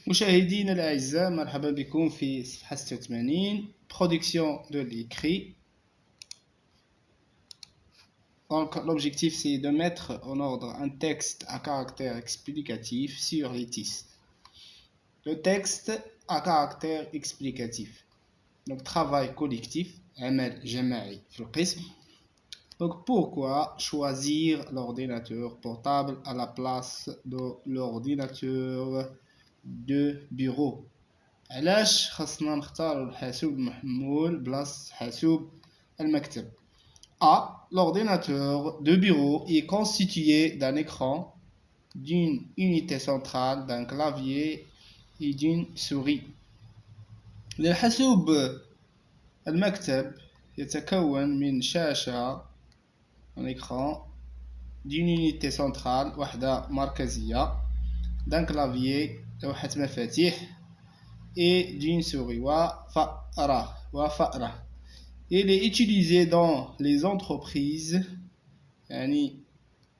مشاهدينا الأعزاء، مرحبا بكم في صفحة 86 production de l'écrit. Donc l'objectif c'est de mettre en ordre un texte à caractère explicatif sur les TIS. Le texte à caractère explicatif. Donc travail collectif, عمل جماعي في القسم. Donc pourquoi choisir l'ordinateur portable à la place de l'ordinateur de bureau? علاش خاصنا نختاروا الحاسوب المحمول بلاصة حاسوب المكتب؟ A. L'ordinateur de bureau est constitué d'un écran, d'une unité centrale, d'un clavier et d'une souris. الحاسوب المكتب يتكون من شاشة un écran, d'une unité centrale وحدة مركزية, d'un clavier لوحة مفاتيح et d'une souris وفأرة. Il est utilisé dans les entreprises يعني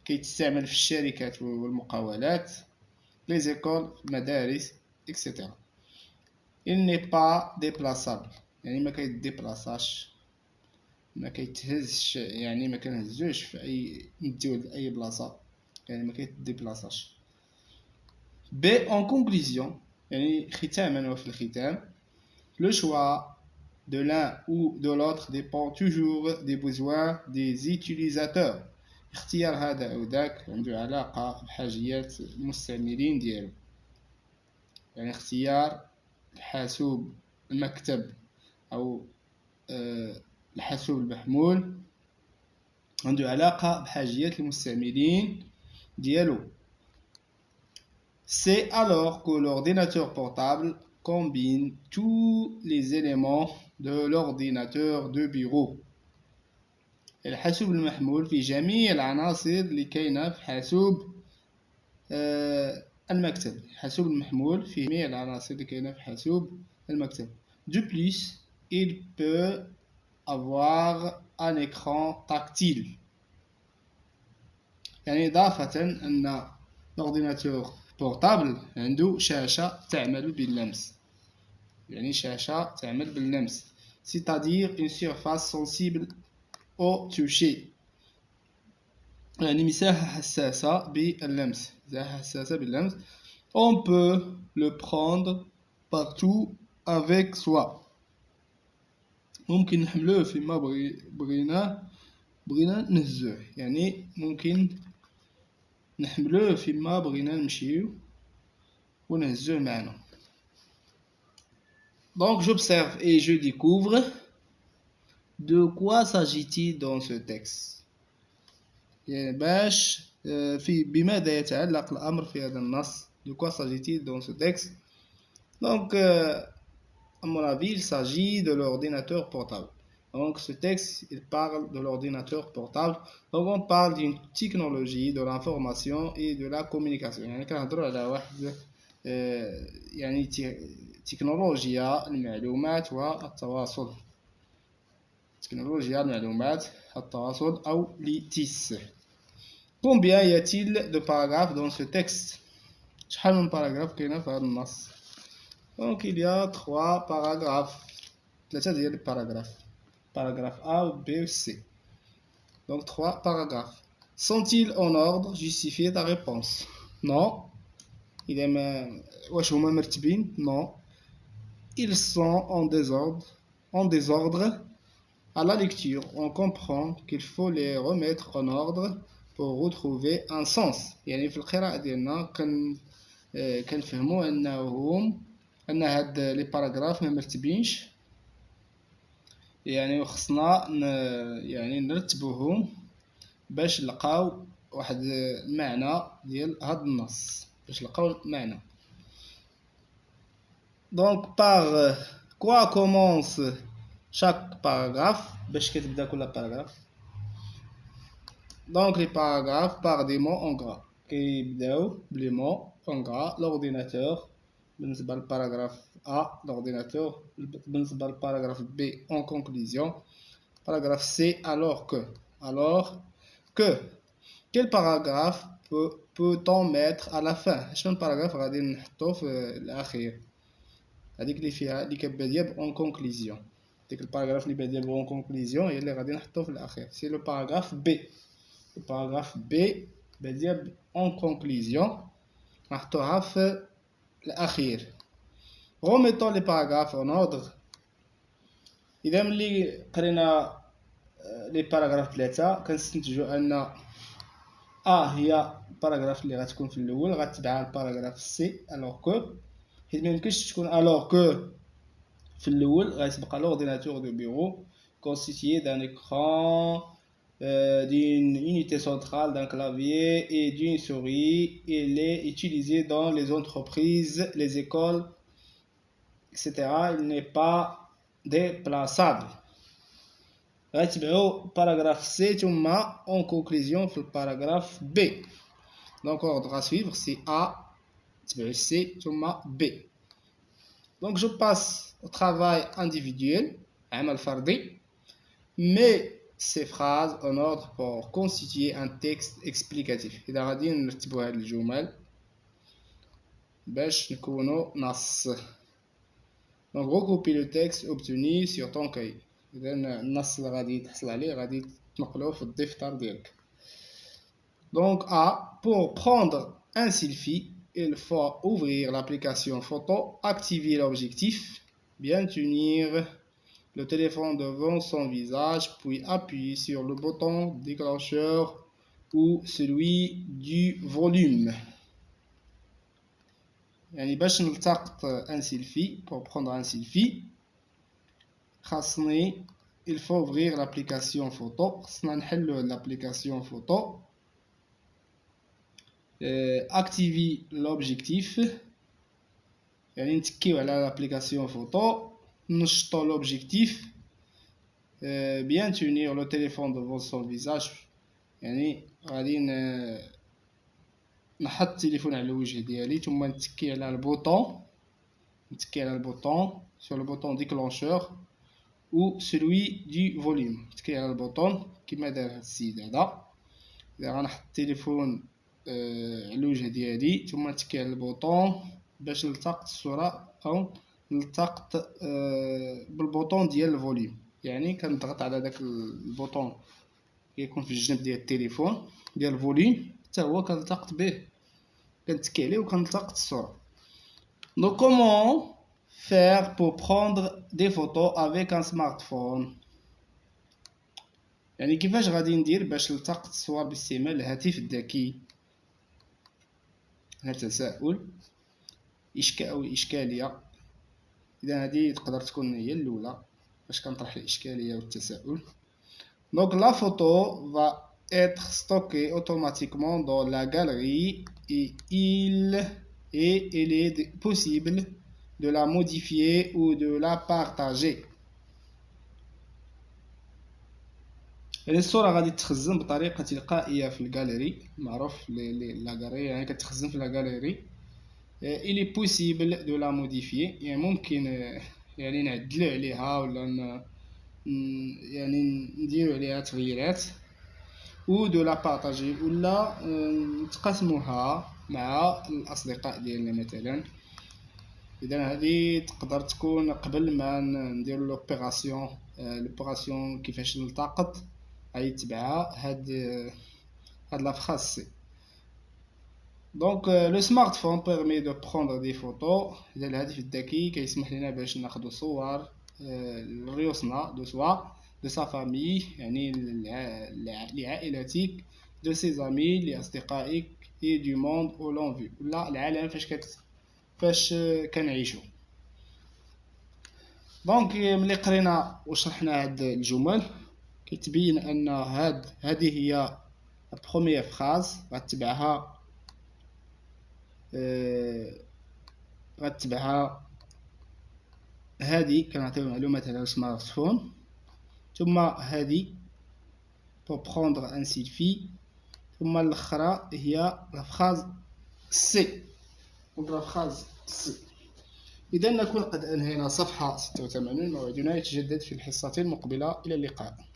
كيتستعمل في الشركات والمقاولات, les écoles, المدارس, etc. Il n'est pas déplaçable يعني ما كيتديبلاصاش, ما كيتهزش يعني ما كنهزوش في نديوه لأي بلاصة يعني ما كيتديبلاصاش. B. En conclusion يعني ختاما وفي الختام, le choix de l'un ou de l'autre dépend toujours des besoins des utilisateurs. اختيار هذا أو ذاك عنده علاقة بحاجيات المستعملين ديالو. يعني اختيار الحاسوب المكتب أو الحاسوب المحمول عنده علاقة بحاجيات المستعملين ديالو. C'est alors que l'ordinateur portable combine tous les éléments de l'ordinateur de bureau. الحاسوب المحمول في جميع العناصر اللي كاينة في حاسوب المكتب. الحاسوب المحمول في جميع العناصر اللي كاينة في حاسوب المكتب. De plus, il peut avoir un écran tactile. يعني إضافة أن l'ordinateur portable عنده شاشة تعمل باللمس. يعني شاشة تعمل باللمس, c'est-à-dire une surface sensible au toucher. يعني مساحة حساسة باللمس, مساحة حساسة باللمس. On peut le prendre partout avec soi. ممكن نحملوه فيما بغينا نهزوه, يعني ممكن نحملوه فيما بغينا نمشيو ونهزوه معنا. Donc j'observe et je découvre. De quoi s'agit-il dans ce texte? باش في بماذا يتعلق الأمر في هذا النص? De quoi s'agit-il dans ce texte? Donc à mon avis il s'agit de l'ordinateur portable. Donc ce texte il parle de l'ordinateur portable. Donc on parle d'une technologie de l'information et de la communication. يعني كنهضروا على واحد يعني تكنولوجيا المعلومات والتواصل. تكنولوجيا المعلومات التواصل أو les TIS. Combien y a-t-il de paragraphes dans ce texte? شحال من paragraphe كاينة في هذا النص؟ Donc il y a 3 paragraphes. 3 ديال الباراغراف. Paragraphe A, B ou C. Donc 3 paragraphes. Sont-ils en ordre? Justifiez ta réponse. Non. واش هما مرتبين؟ Non. Ils sont en désordre. À la lecture, on comprend qu'il faut les remettre en ordre pour retrouver un sens. يعني في القراءة ديالنا كنفهموا أن هاد لي باراغراف ما مرتبينش, يعني خصنا يعني نرتبوهم باش نلقاو واحد المعنى ديال هاد النص, باش نلقاو المعنى. Donc par quoi commence chaque paragraphe? باش كتبدا كل paragraphe. Donc les paragraphes par des mots en gras. كيبداو بلي mots en gras. L'ordinateur بالنسبة للباراغراف A, l'ordinateur بالنسبة للباراغراف B en conclusion. Paragraphe C, alors que. Quel paragraphe peut-on mettre à la fin شنو الباراغراف غادي نحطوه في الاخير هذيك اللي فيها اللي كتبدا بون كونكلوزيون ديك الباراغراف اللي باديه بون كونكلوزيون هي اللي غادي نحطوه في الاخير سي لو باراغراف بي الباراغراف بي باديه بون كونكلوزيون نحطوها في الاخير remettons les paragraphes en ordre اذا ملي قرينا لي باراغراف ثلاثه كنستنتجوا ان هي الباراغراف اللي غتكون في الاول غتبعها الباراغراف سي الوغ كو حيت ميمكنش تكون الوغ كو في الاول غتبقى l'ordinateur de bureau constitué d'un écran d'une unité centrale d'un clavier et d'une souris. Il est utilisé dans les entreprises, les écoles, etc. Il n'est pas déplaçable. غتبعو paragraphe C ثم en conclusion في paragraphe B. Donc l'ordre à suivre c'est A, C ثم B. Donc je passe au travail individuel, عمل فردي, mais ces phrases en ordre pour constituer un texte explicatif. إذا غادي نرتبو هاد الجمل باش نكونو نص. Donc recopie le texte obtenu sur ton cahier. إذا النص اللي غادي تحصل عليه غادي تنقلوه في الدفتر ديالك. Donc A, pour prendre un selfie, il faut ouvrir l'application photo, activer l'objectif, bien tenir le téléphone devant son visage, puis appuyer sur le bouton déclencheur ou celui du volume. يعني باش نلتقط un selfie, pour prendre un selfie, خاصني il faut ouvrir l'application photo, خاصنا نحلو l'application photo. Activer l'objectif يعني نتكيو على l'application photo نشطو l'objectif bien tenir le téléphone devant son visage يعني غادي نحط التليفون على الوجه ديالي ثم نتكي على البوطون sur le bouton déclencheur ou celui du volume نتكي على البوطون كما دار هاد السيد هذا إذا غنحط التليفون على الوجه ديالي ثم نتكي على البوطون باش نلتقط الصورة أو نلتقط بالبوطون ديال الفوليوم يعني كنضغط على داك البوطون كيكون في الجنب ديال التليفون ديال الفوليوم حتى هو كنلتقط به كنتكي عليه وكنلتقط الصورة. Donc comment faire pour prendre des photos avec un smartphone يعني كيفاش غادي ندير باش نلتقط الصور باستعمال الهاتف الذكي. هذا تساؤل أو إشكالية. إذا هذه تقدر تكون هي الأولى باش كنطرح الإشكالية والتساؤل. Donc la photo va être stockée automatiquement dans la galerie et il est possible de la modifier ou de la partager. يعني الصورة غادي تخزن بطريقة تلقائية في الجاليري معروف لا غاليري يعني كتخزن في لا غاليري. il est possible de la modifier يعني ممكن يعني نعدلو عليها ولا يعني نديرو عليها تغييرات ou de la partager ولا نتقاسموها مع الأصدقاء ديالنا مثلا. إذا هذه تقدر تكون قبل ما نديرو لوبيراسيون كيفاش نلتقط غيتبعها هاد لا phrase C. Donc le smartphone permet de prendre des photos. الهاتف الذكي كيسمح لنا باش ناخدو صور لريوسنا دو سوا de sa famille يعني لعائلتك de ses amis لأصدقائك et du monde où l'on vit ولا العالم فاش كنعيشو. دونك ملي قرينا وشرحنا هاد الجمل كيتبين ان هذه هي بروميير فراز غتبعها هذه كنعطيو معلومات على السمارت فون ثم هذه pour prendre un selfie ثم الاخرى هي لا فراز سي. لا فراز سي. إذا نكون قد أنهينا صفحة 86. موعدنا يتجدد في الحصة المقبلة. إلى اللقاء.